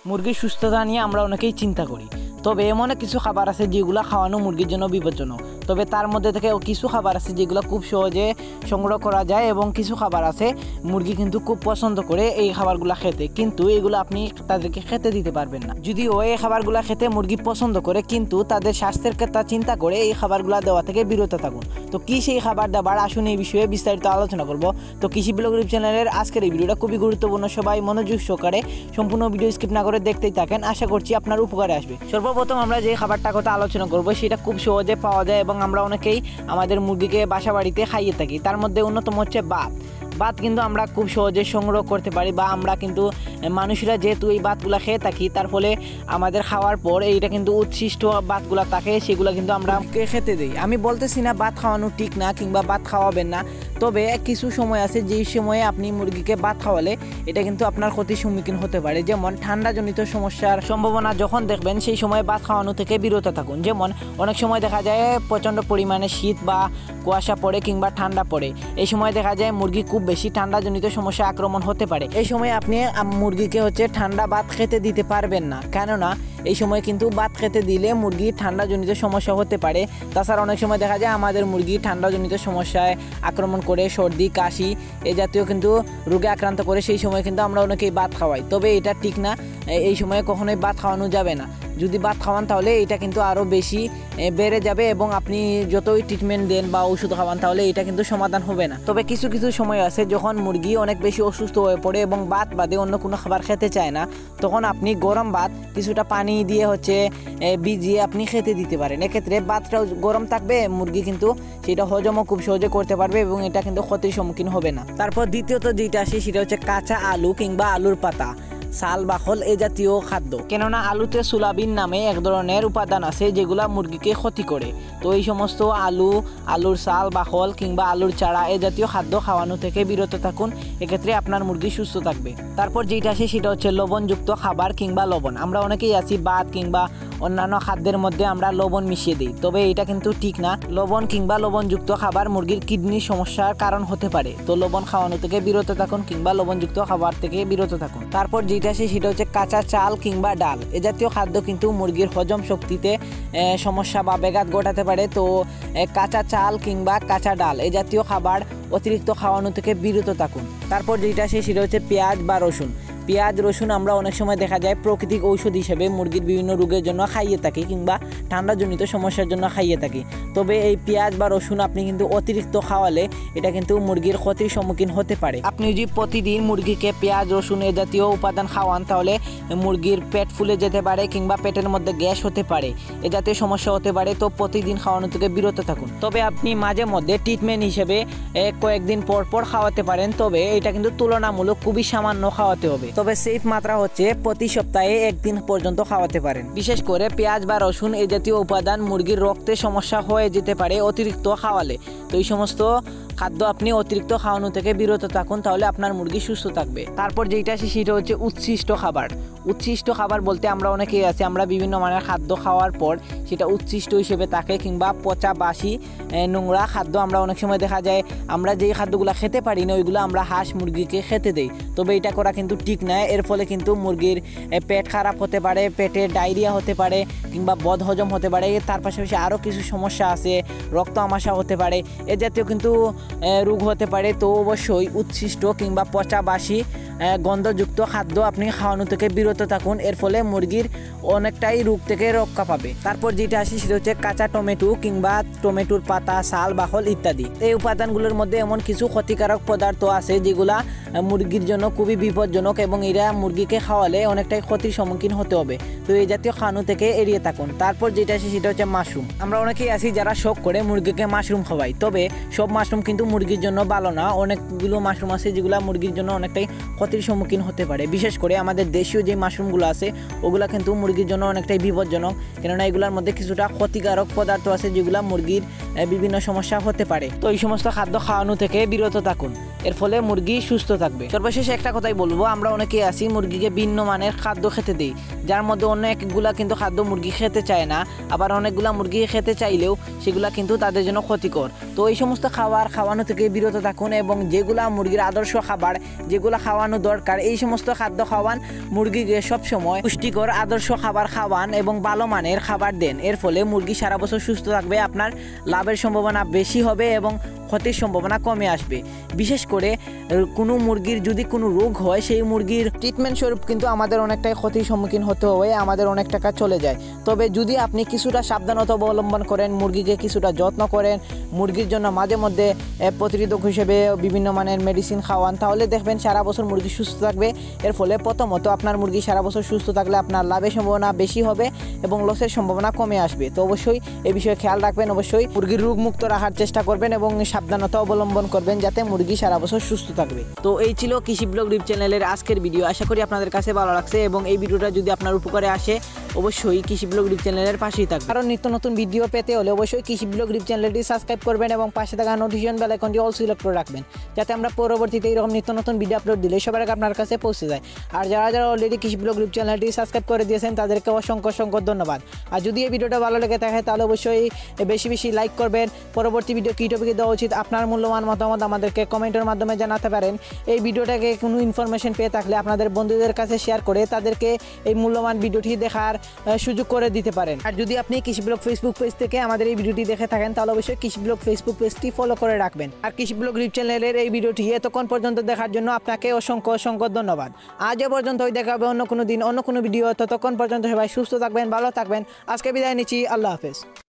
মুরগির সুস্থতা নিয়ে আমরা অনেকেই চিন্তা করি, তবে এমন কিছু খাবার আছে যেগুলো খাওয়ানো মুরগির জন্য বিপজ্জনক। তবে তার মধ্যে থেকে কিছু খাবার আছে যেগুলো খুব সহজে সংগ্রহ করা যায় এবং কিছু খাবার আছে মুরগি কিন্তু খুব পছন্দ করে এই খাবারগুলো খেতে, কিন্তু এগুলো আপনি তাদেরকে খেতে দিতে পারবেন না। যদিও এই খাবারগুলো খেতে মুরগি পছন্দ করে, কিন্তু তাদের স্বাস্থ্যের কথা চিন্তা করে এই খাবারগুলো দেওয়া থেকে বিরত থাকুন। তো কী সেই খাবার দাবার, আসুন এই বিষয়ে বিস্তারিত আলোচনা করব। তো কৃষি ব্লগ ইউটিউব চ্যানেলের আজকের এই ভিডিওটা খুবই গুরুত্বপূর্ণ, সবাই মনোযোগ সহকারে সম্পূর্ণ ভিডিও স্কিপ না করে দেখতেই থাকেন, আশা করছি আপনার উপকারে আসবে। সর্বপ্রথম আমরা যে খাবারটার কথা আলোচনা করব সেটা খুব সহজে পাওয়া যায় এবং আমরা অনেকেই আমাদের মুরগিকে বাসা বাড়িতে খাইয়ে থাকি। তার মধ্যে অন্যতম হচ্ছে ভাত। ভাত কিন্তু আমরা খুব সহজে সংগ্রহ করতে পারি, বা আমরা কিন্তু মানুষরা যেহেতু এই ভাতগুলা খেয়ে থাকি, তার ফলে আমাদের খাওয়ার পর এইটা কিন্তু উচ্ছিষ্ট ভাতগুলা থাকে, সেগুলো কিন্তু আমরা খেতে দিই। আমি বলতেছি না ভাত খাওয়ানো ঠিক না কিংবা ভাত খাওয়াবেন না, তবে কিছু সময় আছে যেই সময়ে আপনি মুরগিকে ভাত খাওয়ালে এটা কিন্তু আপনার ক্ষতির সম্মুখীন হতে পারে। যেমন ঠান্ডাজনিত সমস্যার সম্ভাবনা যখন দেখবেন সেই সময় ভাত খাওয়ানো থেকে বিরত থাকুন। যেমন অনেক সময় দেখা যায় প্রচণ্ড পরিমাণে শীত বা কুয়াশা পড়ে কিংবা ঠান্ডা পড়ে, এই সময় দেখা যায় মুরগি খুব বেশি ঠান্ডাজনিত সমস্যা আক্রমণ হতে পারে। এই সময় আপনি মুরগিকে ঠান্ডা ভাত খেতে দিতে পারবেন না, কেননা এই সময় কিন্তু ভাত খেতে দিলে মুরগির ঠান্ডাজনিত সমস্যা হতে পারে। তাছাড়া অনেক সময় দেখা যায় আমাদের মুরগি ঠান্ডাজনিত সমস্যায় আক্রমণ করে, সর্দি কাশি এ জাতীয় কিন্তু রোগে আক্রান্ত করে, সেই সময় কিন্তু আমরা অনেকেই ভাত খাওয়াই। তবে এটা ঠিক না, এই সময় কখনোই ভাত খাওয়ানো যাবে না। যদি ভাত খাওয়ান তাহলে এটা কিন্তু আরও বেশি বেড়ে যাবে এবং আপনি যতই ট্রিটমেন্ট দেন বা ওষুধ খাওয়ান তাহলে এটা কিন্তু সমাধান হবে না। তবে কিছু কিছু সময় আছে যখন মুরগি অনেক বেশি অসুস্থ হয়ে পড়ে এবং ভাত বাদে অন্য কোনো খাবার খেতে চায় না, তখন আপনি গরম ভাত কিছুটা পানি দিয়ে ভিজিয়ে আপনি খেতে দিতে পারেন। এক্ষেত্রে ভাতটাও গরম থাকবে, মুরগি কিন্তু সেটা হজমও খুব সহজে করতে পারবে এবং এটা কিন্তু ক্ষতির সম্মুখীন হবে না। তারপর দ্বিতীয়ত যেটা আসে সেটা হচ্ছে কাঁচা আলু কিংবা আলুর পাতা, সাল বাখল এ জাতীয় খাদ্য। কেননা আলুতে সোলাবিন নামে এক ধরনের উপাদান আছে যেগুলা মুরগিকে ক্ষতি করে। তো এই সমস্ত আলুর সাল বাখল কিংবা আলুর চারা এ জাতীয় খাদ্য খাওয়ানো থেকে বিরত থাকুন, এক্ষেত্রে আপনার মুরগি সুস্থ থাকবে। তারপর যেটা আসে সেটা হচ্ছে লবণযুক্ত খাবার কিংবা লবণ। আমরা অনেকেই আছি ভাত কিংবা অন্যান্য খাদ্যের মধ্যে আমরা লবণ মিশিয়ে দিই, তবে এটা কিন্তু ঠিক না। লবণ কিংবা লবণযুক্ত খাবার মুরগির কিডনির সমস্যার কারণ হতে পারে। তো লবণ খাওয়ানো থেকে বিরত থাকুন কিংবা লবণযুক্ত খাবার থেকে বিরত থাকুন। তারপর যেটা আসে সেটা হচ্ছে কাঁচা চাল কিংবা ডাল। এ জাতীয় খাদ্য কিন্তু মুরগির হজম শক্তিতে সমস্যা বা ব্যাঘাত ঘটাতে পারে। তো কাঁচা চাল কিংবা কাঁচা ডাল এ জাতীয় খাবার অতিরিক্ত খাওয়ানো থেকে বিরত থাকুন। তারপর যেটা আসে সেটা হচ্ছে পেঁয়াজ বা রসুন। পেঁয়াজ রসুন আমরা অনেক সময় দেখা যায় প্রাকৃতিক ঔষধ হিসেবে মুরগির বিভিন্ন রোগের জন্য খাইয়ে থাকি কিংবা ঠান্ডাজনিত সমস্যার জন্য খাইয়ে থাকি। তবে এই পেঁয়াজ বা রসুন আপনি কিন্তু অতিরিক্ত খাওয়ালে এটা কিন্তু মুরগির ক্ষতির সম্মুখীন হতে পারে। আপনি যদি প্রতিদিন মুরগিকে পেঁয়াজ রসুন এ জাতীয় উপাদান খাওয়ান তাহলে মুরগির পেট ফুলে যেতে পারে কিংবা পেটের মধ্যে গ্যাস হতে পারে, এ জাতীয় সমস্যা হতে পারে। তো প্রতিদিন খাওয়ানো থেকে বিরত থাকুন। তবে আপনি মাঝে মধ্যে ট্রিটমেন্ট হিসেবে কয়েকদিন পর পর খাওয়াতে পারেন, তবে এটা কিন্তু তুলনামূলক খুবই সামান্য খাওয়াতে হবে। তবে সেফ মাত্রা হচ্ছে প্রতি সপ্তাহে একদিন পর্যন্ত খাওয়াতে পারেন। বিশেষ করে পেঁয়াজ বা রসুন এই জাতীয় উপাদান মুরগির রক্তে সমস্যা হয়ে যেতে পারে অতিরিক্ত খাওয়ালে। তো এই সমস্ত খাদ্য আপনি অতিরিক্ত খাওয়ানো থেকে বিরত থাকুন, তাহলে আপনার মুরগি সুস্থ থাকবে। তারপর যেটা আসে সেটা হচ্ছে উচ্ছিষ্ট খাবার। উচ্ছিষ্ট খাবার বলতে আমরা অনেকেই আছি আমরা বিভিন্ন মানের খাদ্য খাওয়ার পর সেটা উচ্ছিষ্ট হিসেবে থাকে কিংবা পচা বাসি নোংরা খাদ্য আমরা অনেক সময় দেখা যায় আমরা যেই খাদ্যগুলো খেতে পারি না ওইগুলো আমরা হাঁস মুরগিকে খেতে দেই। তবে এটা করা কিন্তু ঠিক নয়। এর ফলে কিন্তু মুরগির পেট খারাপ হতে পারে, পেটে ডায়রিয়া হতে পারে কিংবা বদহজম হতে পারে। তার পাশাপাশি আরও কিছু সমস্যা আছে, রক্ত আমাশা হতে পারে, এ জাতীয় কিন্তু রোগ হতে পারে। তো অবশ্যই উচ্ছিষ্ট কিংবা পচা বাসি গন্ধযুক্ত খাদ্য আপনি খাওয়ানো থেকে বিরত থাকুন, এর ফলে মুরগির অনেকটাই রোগ থেকে রক্ষা পাবে। তারপর যেটা আসে সেটা হচ্ছে কাঁচা টমেটো কিংবা টমেটোর পাতা, সাল বাখল ইত্যাদি। এই উপাদানগুলোর মধ্যে এমন কিছু ক্ষতিকারক পদার্থ আছে যেগুলা মুরগির জন্য খুবই বিপজ্জনক এবং এরা মুরগিকে খাওয়ালে অনেকটাই ক্ষতির সম্মুখীন হতে হবে। তো এই জাতীয় খাওয়ানো থেকে এড়িয়ে থাকুন। তারপর যেটা আসে সেটা হচ্ছে মাশরুম। আমরা অনেকেই আছি যারা শখ করে মুরগিকে মাশরুম খাওয়াই, তবে সব মাশরুম কিন্তু মুরগির জন্য ভালো না। অনেকগুলো মাশরুম আছে যেগুলো মুরগির জন্য অনেকটাই ক্ষতির সম্মুখীন হতে পারে। বিশেষ করে আমাদের দেশীয় যে মাশরুমগুলো আছে ওগুলো কিন্তু মুরগির জন্য অনেকটাই বিপজ্জনক, কেননা এগুলোর মধ্যে কিছুটা ক্ষতিকারক পদার্থ আছে যেগুলো মুরগির বিভিন্ন সমস্যা হতে পারে। তো এই সমস্ত খাদ্য খাওয়ানো থেকে বিরত থাকুন, এর ফলে মুরগি সুস্থ থাকবে। সর্বশেষে একটা কথাই বলবো, আমরা অনেকেই আছি মুরগিকে ভিন্ন মানের খাদ্য খেতে দিই, যার মধ্যে অনেকগুলা কিন্তু খাদ্য মুরগি খেতে চায় না, আবার অনেকগুলা মুরগি খেতে চাইলেও সেগুলা কিন্তু তাদের জন্য ক্ষতিকর। তো এই সমস্ত খাওয়ানো থেকে বিরত থাকুন এবং যেগুলা মুরগির আদর্শ খাবার, যেগুলো খাওয়ানো দরকার, এই সমস্ত খাদ্য খাওয়ান। মুরগিকে সবসময় পুষ্টিকর আদর্শ খাবার খাওয়ান এবং ভালো মানের খাবার দেন, এর ফলে মুরগি সারা বছর সুস্থ থাকবে, আপনার লাভের সম্ভাবনা বেশি হবে এবং ক্ষতির সম্ভাবনা কমে আসবে। বিশেষ করে কোনো মুরগির যদি কোনো রোগ হয়, সেই মুরগির ট্রিটমেন্ট স্বরূপ কিন্তু আমাদের অনেকটাই ক্ষতির সম্মুখীন হতে হয়, আমাদের অনেক টাকা চলে যায়। তবে যদি আপনি কিছুটা সাবধানতা অবলম্বন করেন, মুরগিকে কিছুটা যত্ন করেন, মুরগির জন্য মাঝে মধ্যে প্রতিরোধক হিসেবে বিভিন্ন মানের মেডিসিন খাওয়ান, তাহলে দেখবেন সারা বছর মুরগি সুস্থ থাকবে। এর ফলে প্রথমত আপনার মুরগি সারা বছর সুস্থ থাকলে আপনার লাভের সম্ভাবনা বেশি হবে এবং লসের সম্ভাবনা কমে আসবে। তো অবশ্যই এই বিষয়ে খেয়াল রাখবেন, অবশ্যই মুরগির রোগমুক্ত রাখার চেষ্টা করবেন এবং সাবধানতা অবলম্বন করবেন যাতে মুরগি সারা বছর সুস্থ থাকবে। তো এই ছিল কৃষি ব্লগ ইউটিউব চ্যানেলের আজকের ভিডিও। আশা করি আপনাদের কাছে ভালো লাগছে এবং এই ভিডিওটা যদি আপনার উপকারে আসে অবশ্যই কৃষি ব্লগ ইউটিউব চ্যানেলের পাশেই থাকবে। কারণ নিত্য নতুন ভিডিও পেতে হলে অবশ্যই কৃষি ব্লগ ইউটিউব চ্যানেলটি সাবস্ক্রাইব করবেন এবং পাশে থাকা নোটিফিকেশন বেল আইকনটি অল সিলেক্ট করে রাখবেন, যাতে আমরা পরবর্তীতে এরকম নিত্য নতুন ভিডিও আপলোড দিলে সবার আগে আপনার কাছে পৌঁছে যায়। আর যারা অলরেডি কৃষি ব্লগ ইউটিউব চ্যানেলটি সাবস্ক্রাইব করে দিয়েছেন তাদেরকে অসংখ্য ধন্যবাদ। আর যদি এই ভিডিওটা ভালো লেগে থাকে তাহলে অবশ্যই বেশি লাইক করবেন। পরবর্তী ভিডিও কী টপিকে দেওয়া উচিত আপনার মূল্যবান মতামত আমাদেরকে কমেন্টের মাধ্যমে জানাতে পারেন। এই ভিডিওটাকে কোনো ইনফরমেশন পেয়ে থাকলে আপনাদের বন্ধুদের কাছে শেয়ার করে তাদেরকে এই মূল্যবান ভিডিওটি দেখার সুযোগ করে দিতে পারেন। আর যদি আপনি কৃষি ব্লগ ফেসবুক পেজ থেকে আমাদের এই ভিডিওটি দেখে থাকেন তাহলে অবশ্যই কৃষি ব্লগ ফেসবুক পেজটি ফলো করে রাখবেন। আর কৃষি ব্লগ ইউটিউব চ্যানেলের এই ভিডিওটি এতক্ষণ পর্যন্ত দেখার জন্য আপনাকে অসংখ্য ধন্যবাদ। আজ পর্যন্ত দেখা হবে অন্য কোনো দিন অন্য কোনো ভিডিও। ততক্ষণ পর্যন্ত সবাই সুস্থ থাকবেন, ভালো থাকবেন। আজকে বিদায় নিচ্ছি, আল্লাহ হাফেজ।